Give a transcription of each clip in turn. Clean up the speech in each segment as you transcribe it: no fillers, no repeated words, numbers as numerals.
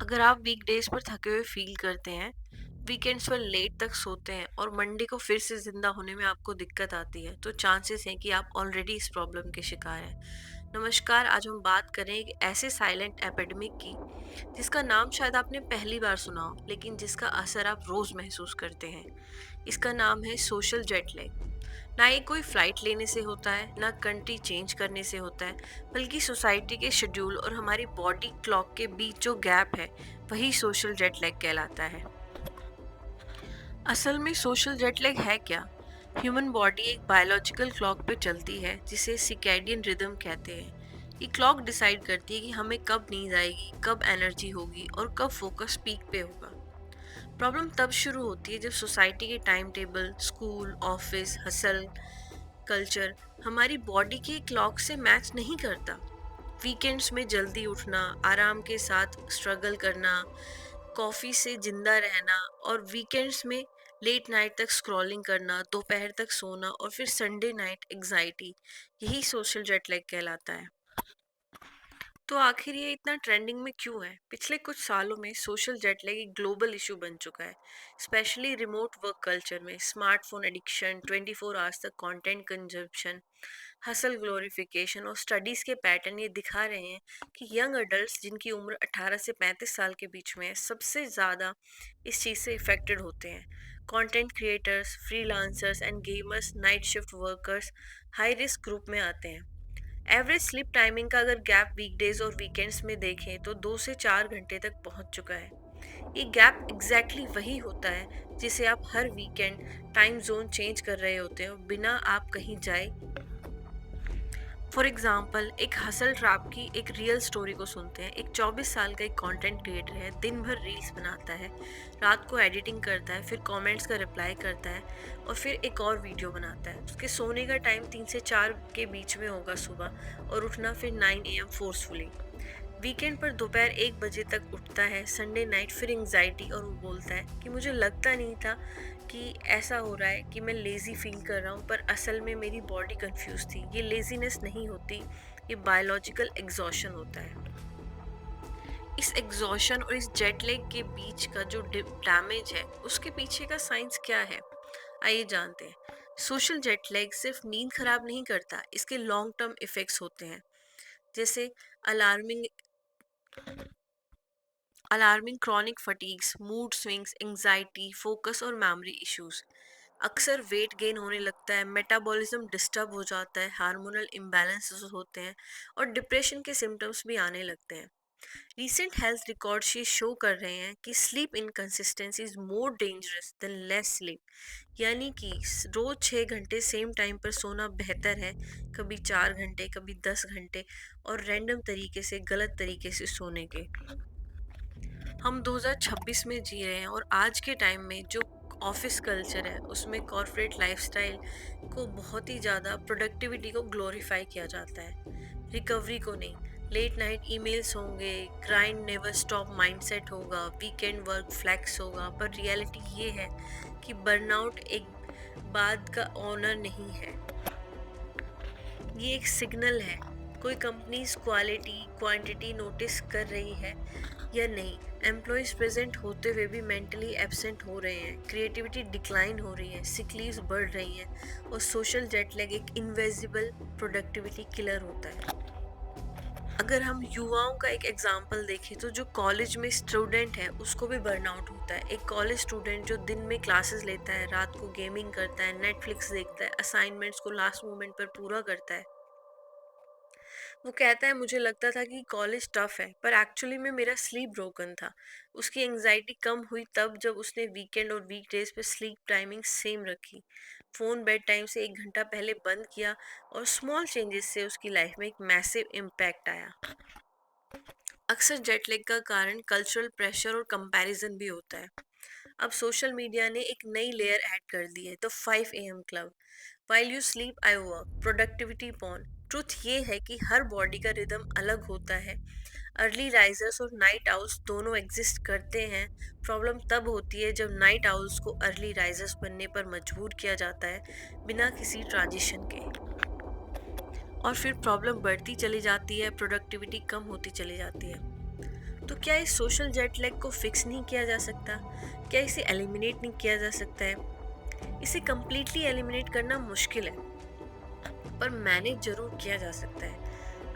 अगर आप वीकडेज पर थके हुए फील करते हैं, वीकेंड्स पर लेट तक सोते हैं और मंडे को फिर से जिंदा होने में आपको दिक्कत आती है, तो चांसेस हैं कि आप ऑलरेडी इस प्रॉब्लम के शिकार हैं। नमस्कार, आज हम बात करें एक ऐसे साइलेंट एपिडेमिक की जिसका नाम शायद आपने पहली बार सुना हो, लेकिन जिसका असर आप रोज महसूस करते हैं। इसका नाम है सोशल जेट लैग। ना ये कोई फ्लाइट लेने से होता है, ना कंट्री चेंज करने से होता है, बल्कि सोसाइटी के शेड्यूल और हमारी बॉडी क्लॉक के बीच जो गैप है, वही सोशल जेट लैग कहलाता है। असल में सोशल जेट लैग है क्या? ह्यूमन बॉडी एक बायोलॉजिकल क्लॉक पे चलती है जिसे सिकेडियन रिदम कहते हैं। ये क्लॉक डिसाइड करती है कि हमें कब नींद आएगी, कब एनर्जी होगी और कब फोकस पीक पे होगा। प्रॉब्लम तब शुरू होती है जब सोसाइटी के time table, school, office, hustle culture हमारी बॉडी के क्लॉक से मैच नहीं करता। वीकेंड्स में जल्दी उठना, आराम के साथ स्ट्रगल करना, कॉफी से जिंदा रहना और वीकेंड्स में लेट नाइट तक स्क्रॉलिंग करना, दोपहर तक सोना और फिर संडे नाइट एग्जाइटी, यही सोशल जेट लैग कहलाता है। तो आखिर ये इतना ट्रेंडिंग में क्यों है? पिछले कुछ सालों में सोशल जेट लैग एक ग्लोबल इशू बन चुका है, स्पेशली रिमोट वर्क कल्चर में। स्मार्टफोन एडिक्शन, 24 आवर्स तक कंटेंट कंजप्शन, हसल ग्लोरिफिकेशन और स्टडीज के पैटर्न ये दिखा रहे हैं कि यंग अडल्ट्स जिनकी उम्र 18 से 35 साल के बीच में है, सबसे ज़्यादा इस चीज़ से इफेक्टेड होते हैं। Content creators, freelancers and gamers, night shift workers high risk group में आते हैं। एवरेज स्लीप टाइमिंग का अगर गैप वीकडेज और वीकेंड्स में देखें तो 2 से 4 घंटे तक पहुंच चुका है। ये गैप एग्जैक्टली वही होता है जिसे आप हर वीकेंड टाइम जोन चेंज कर रहे होते हो बिना आप कहीं जाए। फॉर एग्जाम्पल, एक हसल ट्रैप की एक रियल स्टोरी को सुनते हैं। एक 24 साल का एक कंटेंट क्रिएटर है, दिन भर रील्स बनाता है, रात को एडिटिंग करता है, फिर कमेंट्स का रिप्लाई करता है और फिर एक और वीडियो बनाता है। उसके सोने का टाइम 3 से 4 के बीच में होगा सुबह, और उठना फिर 9 AM फोर्सफुली। वीकेंड पर दोपहर 1 बजे तक उठता है, संडे नाइट फिर एंग्जाइटी, और वो बोलता है कि मुझे लगता नहीं था कि ऐसा हो रहा है, कि मैं लेज़ी फील कर रहा हूँ, पर असल में मेरी बॉडी कंफ्यूज थी। ये लेज़ीनेस नहीं होती, ये बायोलॉजिकल एग्जॉशन होता है। इस एग्जॉशन और इस जेट लैग के बीच का जो डैमेज है, उसके पीछे का साइंस क्या है, आइए जानते हैं। सोशल जेट लैग सिर्फ नींद खराब नहीं करता, इसके लॉन्ग टर्म इफेक्ट्स होते हैं, जैसे alarming alarming chronic fatigues, mood swings, anxiety, focus और मेमोरी इश्यूज। अक्सर वेट गेन होने लगता है, मेटाबॉलिज्म डिस्टर्ब हो जाता है, हार्मोनल इम्बैलेंसेस होते हैं और डिप्रेशन के सिम्टम्स भी आने लगते हैं। रीसेंट हेल्थ रिकॉर्ड्स ये शो कर रहे हैं कि sleep inconsistency is more dangerous than less sleep, यानी कि रोज 6 घंटे सेम टाइम पर सोना बेहतर है, कभी 4 घंटे, कभी 10 घंटे, और रैंडम तरीके से, गलत तरीके से सोने के। हम 2026 में जी रहे हैं और आज के टाइम में जो ऑफिस कल्चर है, उसमें कॉर्पोरेट लाइफस्टाइल को बहुत ही ज़्यादा, प्रोडक्टिविटी को ग्लोरीफाई किया जाता है, रिकवरी को नहीं। लेट नाइट ईमेल्स होंगे, ग्राइंड नेवर स्टॉप माइंडसेट होगा, वीकेंड वर्क फ्लैक्स होगा, पर रियलिटी ये है कि बर्नआउट एक बाद का ऑनर नहीं है, ये एक सिग्नल है। कोई कंपनीज क्वालिटी क्वांटिटी नोटिस कर रही है या नहीं। एम्प्लॉयज प्रेजेंट होते हुए भी मेंटली एब्सेंट हो रहे हैं, क्रिएटिविटी डिक्लाइन हो रही है, सिक लीव्स बढ़ रही हैं, और सोशल जेट लैग एक इनविजिबल प्रोडक्टिविटी किलर होता है। अगर हम युवाओं का एक एग्जाम्पल देखें तो जो कॉलेज में स्टूडेंट है उसको भी बर्नआउट होता है। एक कॉलेज स्टूडेंट जो दिन में क्लासेस लेता है, रात को गेमिंग करता है, नेटफ्लिक्स देखता है, असाइनमेंट्स को लास्ट मोमेंट पर पूरा करता है, वो कहता है मुझे लगता था कि कॉलेज टफ है, पर एक्चुअली में मेरा स्लीप ब्रोकन था। उसकी एंजाइटी कम हुई तब जब उसने वीकेंड और वीकडेज पे स्लीप टाइमिंग सेम रखी, फ़ोन बेड टाइम से 1 घंटा पहले बंद किया, और स्मॉल चेंजेस से उसकी लाइफ में एक मैसिव इम्पैक्ट आया। अक्सर जेट लैग का कारण कल्चरल प्रेशर और कंपैरिजन भी होता है। अब सोशल मीडिया ने एक नई लेयर ऐड कर दी है, the 5 AM club. While you sleep I work, productivity porn. Truth ये है कि हर बॉडी का रिदम अलग होता है। अर्ली राइजर्स और नाइट आउल्स दोनों एग्जिस्ट करते हैं। प्रॉब्लम तब होती है जब नाइट आउल्स को अर्ली राइजर्स बनने पर मजबूर किया जाता है बिना किसी ट्रांजिशन के, और फिर प्रॉब्लम बढ़ती चली जाती है, प्रोडक्टिविटी कम होती चली जाती है। तो क्या इस सोशल जेट लैग को फिक्स नहीं किया जा सकता? क्या इसे एलिमिनेट नहीं किया जा सकता है? इसे कम्प्लीटली एलिमिनेट करना मुश्किल है, पर मैनेज ज़रूर किया जा सकता है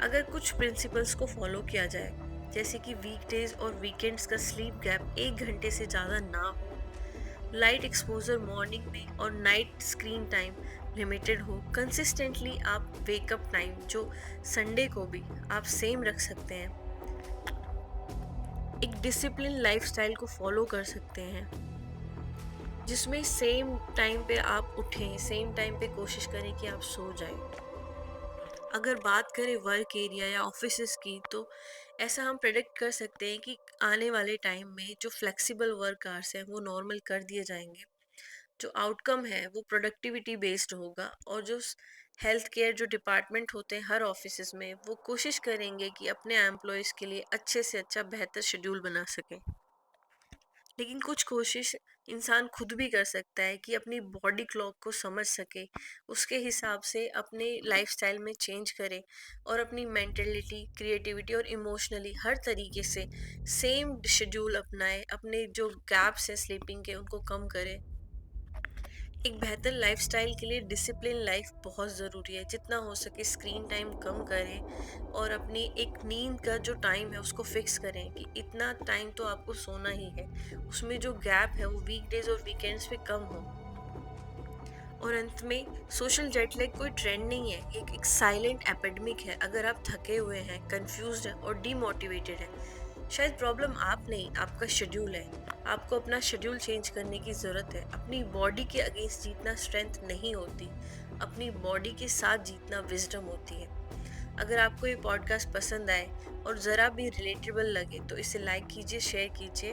अगर कुछ प्रिंसिपल्स को फॉलो किया जाए, जैसे कि वीकडेज और वीकेंड्स का स्लीप गैप 1 घंटे से ज़्यादा ना हो, लाइट एक्सपोजर मॉर्निंग में और नाइट स्क्रीन टाइम लिमिटेड हो, कंसिस्टेंटली आप वेकअप टाइम जो संडे को भी आप सेम रख सकते हैं, एक डिसिप्लिन लाइफस्टाइल को फॉलो कर सकते हैं जिसमें सेम टाइम पे आप उठें, सेम टाइम पे कोशिश करें कि आप सो जाएं। अगर बात करें वर्क एरिया या ऑफिसेज की, तो ऐसा हम प्रेडिक्ट कर सकते हैं कि आने वाले टाइम में जो फ्लेक्सिबल वर्क आवर्स हैं वो नॉर्मल कर दिए जाएंगे। जो आउटकम है वो प्रोडक्टिविटी बेस्ड होगा, और जो हेल्थ केयर जो डिपार्टमेंट होते हैं हर ऑफिस में, वो कोशिश करेंगे कि अपने एम्प्लॉयज़ के लिए अच्छे से अच्छा बेहतर शेड्यूल बना सकें। लेकिन कुछ कोशिश इंसान खुद भी कर सकता है कि अपनी बॉडी क्लॉक को समझ सके, उसके हिसाब से अपने लाइफस्टाइल में चेंज करे और अपनी मेंटलिटी, क्रिएटिविटी और इमोशनली हर तरीके से सेम शेड्यूल अपनाए, अपने जो गैप्स हैं स्लीपिंग के उनको कम करे। एक बेहतर लाइफस्टाइल के लिए डिसिप्लिन लाइफ बहुत ज़रूरी है, जितना हो सके स्क्रीन टाइम कम करें और अपनी एक नींद का जो टाइम है उसको फिक्स करें कि इतना टाइम तो आपको सोना ही है, उसमें जो गैप है वो वीकडेज और वीकेंड्स पे कम हो। और अंत में, सोशल जेट लैग कोई ट्रेंड नहीं है, एक साइलेंट एपिडेमिक है। अगर आप थके हुए हैं, कंफ्यूज्ड हैं और डीमोटिवेटेड हैं, शायद प्रॉब्लम आप नहीं, आपका शेड्यूल है। आपको अपना शेड्यूल चेंज करने की ज़रूरत है। अपनी बॉडी के अगेंस्ट जीतना स्ट्रेंथ नहीं होती, अपनी बॉडी के साथ जीतना विजडम होती है। अगर आपको ये पॉडकास्ट पसंद आए और ज़रा भी रिलेटेबल लगे तो इसे लाइक कीजिए, शेयर कीजिए